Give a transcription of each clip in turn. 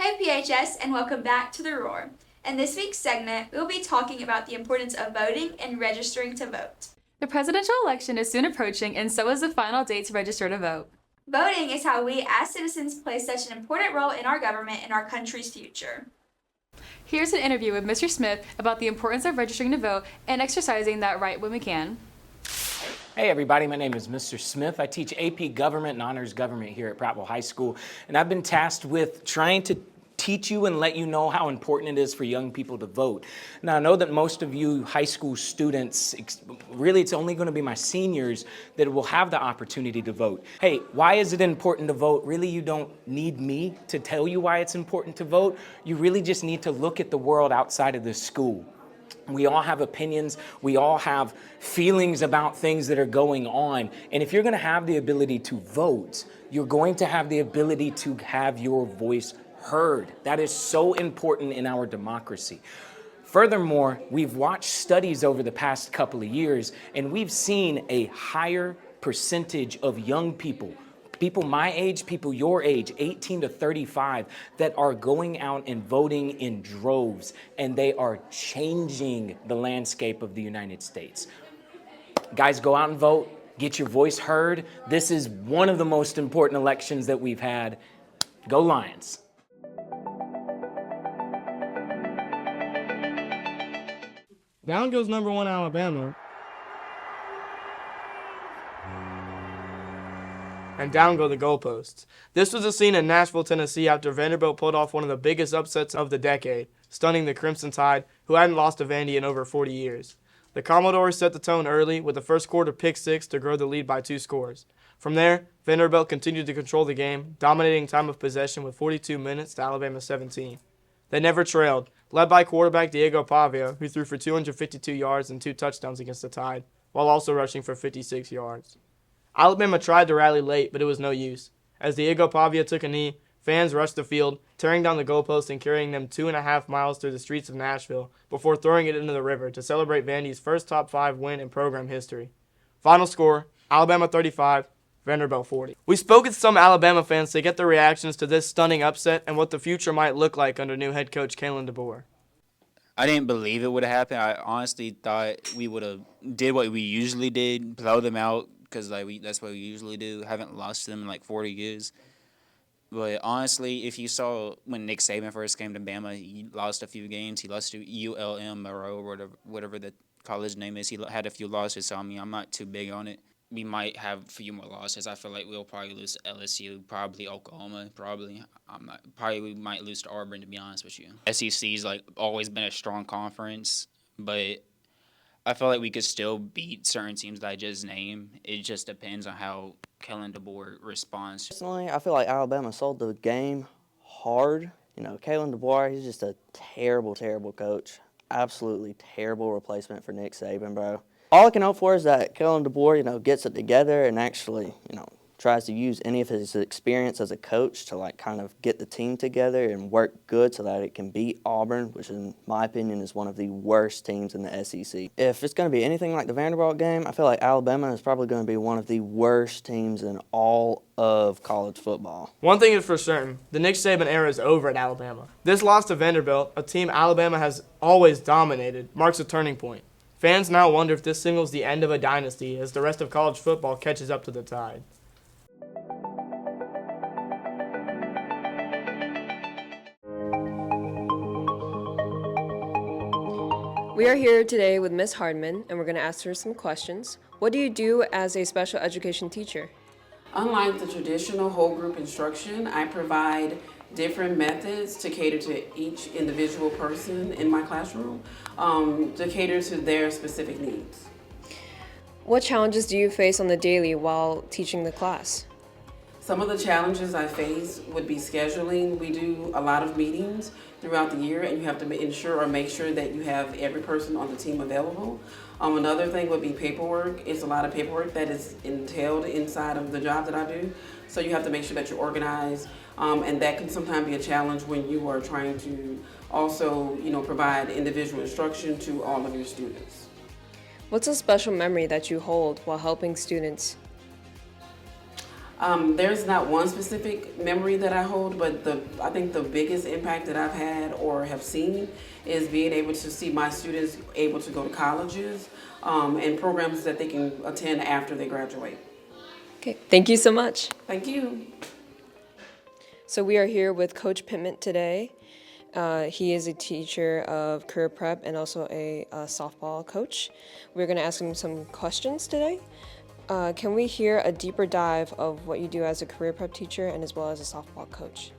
Hey PHS, and welcome back to The Roar. In this week's segment, we'll be talking about the importance of voting and registering to vote. The presidential election is soon approaching, and so is the final date to register to vote. Voting is how we as citizens play such an important role in our government and our country's future. Here's an interview with Mr. Smith about the importance of registering to vote and exercising that right when we can. Hey everybody, my name is Mr. Smith. I teach AP Government and Honors Government here at Prattville High School, and I've been tasked with trying to teach you and let you know how important it is for young people to vote. Now, I know that most of you high school students, really it's only going to be my seniors that will have the opportunity to vote. Hey, why is it important to vote? Really, you don't need me to tell you why it's important to vote. You really just need to look at the world outside of this school. We all have opinions, we all have feelings about things that are going on, and if you're going to have the ability to vote, you're going to have the ability to have your voice heard. That is so important in our democracy. Furthermore, we've watched studies over the past couple of years, and we've seen a higher percentage of young people my age, people your age, 18 to 35, that are going out and voting in droves, and they are changing the landscape of the United States. Guys, go out and vote, get your voice heard. This is one of the most important elections that we've had. Go Lions. Down goes number 1 Alabama. And down go the goalposts. This was a scene in Nashville, Tennessee after Vanderbilt pulled off one of the biggest upsets of the decade, stunning the Crimson Tide, who hadn't lost to Vandy in over 40 years. The Commodores set the tone early with the first quarter pick six to grow the lead by 2 scores. From there, Vanderbilt continued to control the game, dominating time of possession with 42 minutes to Alabama's 17. They never trailed, led by quarterback Diego Pavia, who threw for 252 yards and 2 touchdowns against the Tide, while also rushing for 56 yards. Alabama tried to rally late, but it was no use. As Diego Pavia took a knee, fans rushed the field, tearing down the goalposts and carrying them 2.5 miles through the streets of Nashville before throwing it into the river to celebrate Vandy's first top 5 win in program history. Final score, Alabama 35, Vanderbilt 40. We spoke with some Alabama fans to get their reactions to this stunning upset and what the future might look like under new head coach Kalen DeBoer. I didn't believe it would have happened. I honestly thought we would have did what we usually did, blow them out, because that's what we usually do. Haven't lost to them in like 40 years. But honestly, if you saw when Nick Saban first came to Bama, he lost a few games. He lost to ULM or whatever the college name is. He had a few losses, so I mean, I'm not too big on it. We might have a few more losses. I feel like we'll probably lose to LSU, probably Oklahoma, we might lose to Auburn, to be honest with you. SEC's like always been a strong conference, but I feel like we could still beat certain teams that I just named. It just depends on how Kellen DeBoer responds. Personally, I feel like Alabama sold the game hard. Kalen DeBoer, he's just a terrible, terrible coach. Absolutely terrible replacement for Nick Saban, bro. All I can hope for is that Kellen DeBoer, gets it together and actually, tries to use any of his experience as a coach to kind of get the team together and work good so that it can beat Auburn, which in my opinion is one of the worst teams in the SEC. If it's going to be anything like the Vanderbilt game, I feel like Alabama is probably going to be one of the worst teams in all of college football. One thing is for certain, the Nick Saban era is over at Alabama. This loss to Vanderbilt, a team Alabama has always dominated, marks a turning point. Fans now wonder if this signals the end of a dynasty as the rest of college football catches up to the Tide. We are here today with Ms. Hardman, and we're going to ask her some questions. What do you do as a special education teacher? Unlike the traditional whole group instruction, I provide different methods to cater to each individual person in my classroom, to cater to their specific needs. What challenges do you face on the daily while teaching the class? Some of the challenges I face would be scheduling. We do a lot of meetings throughout the year, and you have to ensure or make sure that you have every person on the team available. Another thing would be paperwork. It's a lot of paperwork that is entailed inside of the job that I do. So you have to make sure that you're organized, and that can sometimes be a challenge when you are trying to also, provide individual instruction to all of your students. What's a special memory that you hold while helping students? There's not one specific memory that I hold, but I think the biggest impact that I've had or have seen is being able to see my students able to go to colleges and programs that they can attend after they graduate. Okay, thank you so much. Thank you. So we are here with Coach Pittman today. He is a teacher of career prep and also a softball coach. We're going to ask him some questions today. Can we hear a deeper dive of what you do as a career prep teacher and as well as a softball coach?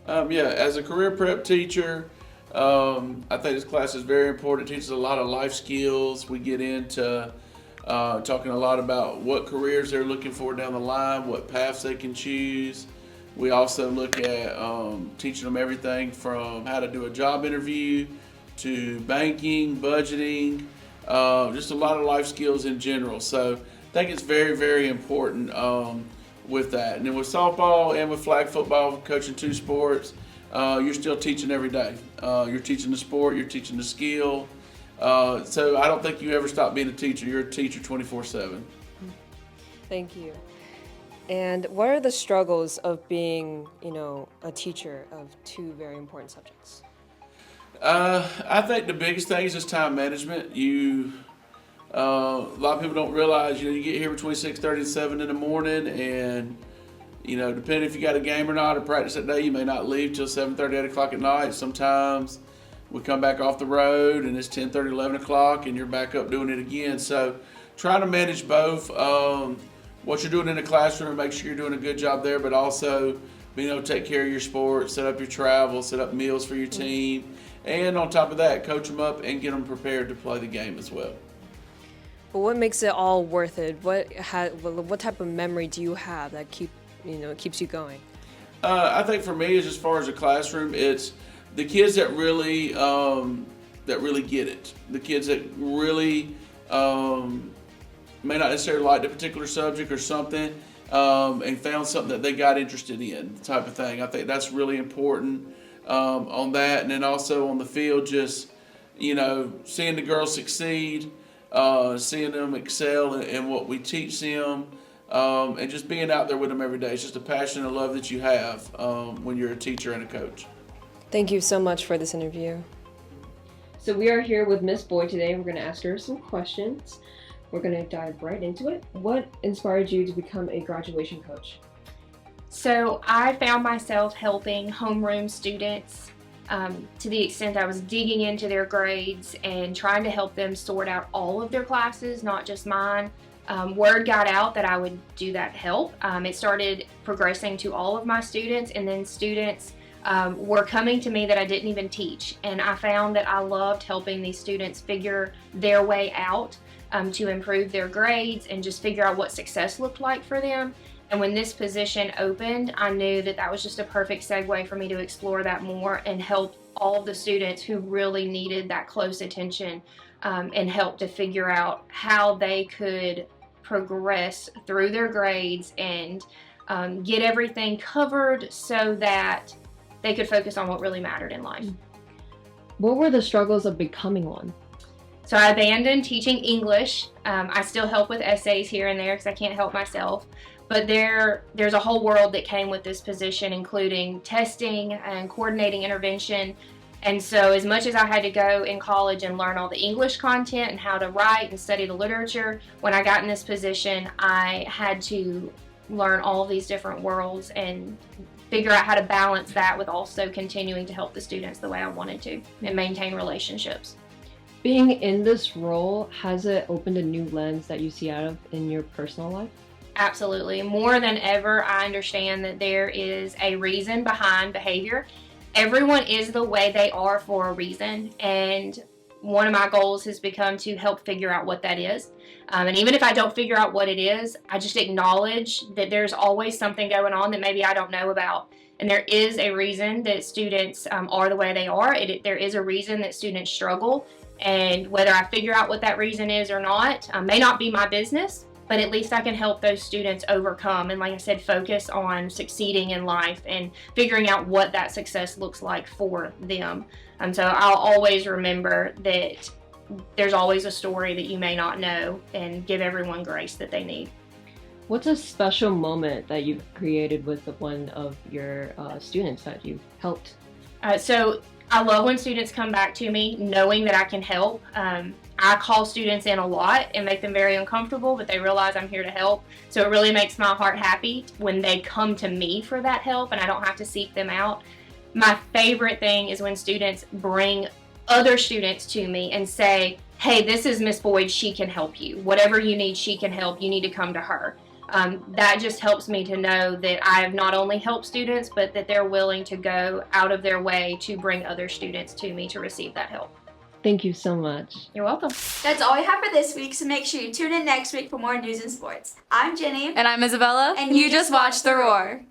Yeah, as a career prep teacher, I think this class is very important. It teaches a lot of life skills. We get into talking a lot about what careers they're looking for down the line, what paths they can choose. We also look at teaching them everything from how to do a job interview to banking, budgeting, just a lot of life skills in general. So I think it's very, very important with that. And then with softball and with flag football, coaching two sports, you're still teaching every day. You're teaching the sport, you're teaching the skill. So I don't think you ever stop being a teacher. You're a teacher 24/7. Thank you. And what are the struggles of being, a teacher of two very important subjects? I think the biggest thing is just time management. A lot of people don't realize, you get here between 6:30 and 7 in the morning, and depending if you got a game or not or practice that day, you may not leave till 7:30, 8 o'clock at night. Sometimes we come back off the road and it's 10:30, 11 o'clock, and you're back up doing it again. So trying to manage both what you're doing in the classroom and make sure you're doing a good job there, but also being able to take care of your sport, set up your travel, set up meals for your team, and on top of that, coach them up and get them prepared to play the game as well. But what makes it all worth it? What type of memory do you have that keeps you going? I think for me, as far as a classroom, it's the kids that really get it. The kids that really may not necessarily like the particular subject or something, and found something that they got interested in, type of thing. I think that's really important on that. And then also on the field, just seeing the girls succeed, seeing them excel in what we teach them, and just being out there with them every day. It's just a passion and love that you have when you're a teacher and a coach. Thank you so much for this interview. So we are here with Miss Boyd today. We're going to ask her some questions. We're going to dive right into it. What inspired you to become a graduation coach? So I found myself helping homeroom students to the extent I was digging into their grades and trying to help them sort out all of their classes, not just mine. Word got out that I would do that help. It started progressing to all of my students, and then students were coming to me that I didn't even teach. And I found that I loved helping these students figure their way out to improve their grades and just figure out what success looked like for them. And when this position opened, I knew that that was just a perfect segue for me to explore that more and help all of the students who really needed that close attention and help to figure out how they could progress through their grades and get everything covered so that they could focus on what really mattered in life. What were the struggles of becoming one? So I abandoned teaching English. I still help with essays here and there because I can't help myself. But there's a whole world that came with this position, including testing and coordinating intervention. And so as much as I had to go in college and learn all the English content and how to write and study the literature, when I got in this position, I had to learn all of these different worlds and figure out how to balance that with also continuing to help the students the way I wanted to and maintain relationships. Being in this role, has it opened a new lens that you see out of in your personal life? Absolutely. More than ever, I understand that there is a reason behind behavior. Everyone is the way they are for a reason, and one of my goals has become to help figure out what that is. And even if I don't figure out what it is, I just acknowledge that there's always something going on that maybe I don't know about. And there is a reason that students are the way they are. There is a reason that students struggle. And whether I figure out what that reason is or not, may not be my business, but at least I can help those students overcome and, like I said, focus on succeeding in life and figuring out what that success looks like for them. So I'll always remember that there's always a story that you may not know and give everyone grace that they need. What's a special moment that you've created with one of your students that you've helped? So I love when students come back to me knowing that I can help. I call students in a lot and make them very uncomfortable, but they realize I'm here to help. So it really makes my heart happy when they come to me for that help and I don't have to seek them out. My favorite thing is when students bring other students to me and say, hey, this is Miss Boyd, she can help you. Whatever you need, she can help. You need to come to her. That just helps me to know that I have not only helped students, but that they're willing to go out of their way to bring other students to me to receive that help. Thank you so much. You're welcome. That's all we have for this week, so make sure you tune in next week for more news and sports. I'm Jenny. And I'm Isabella. And you just watched The Roar.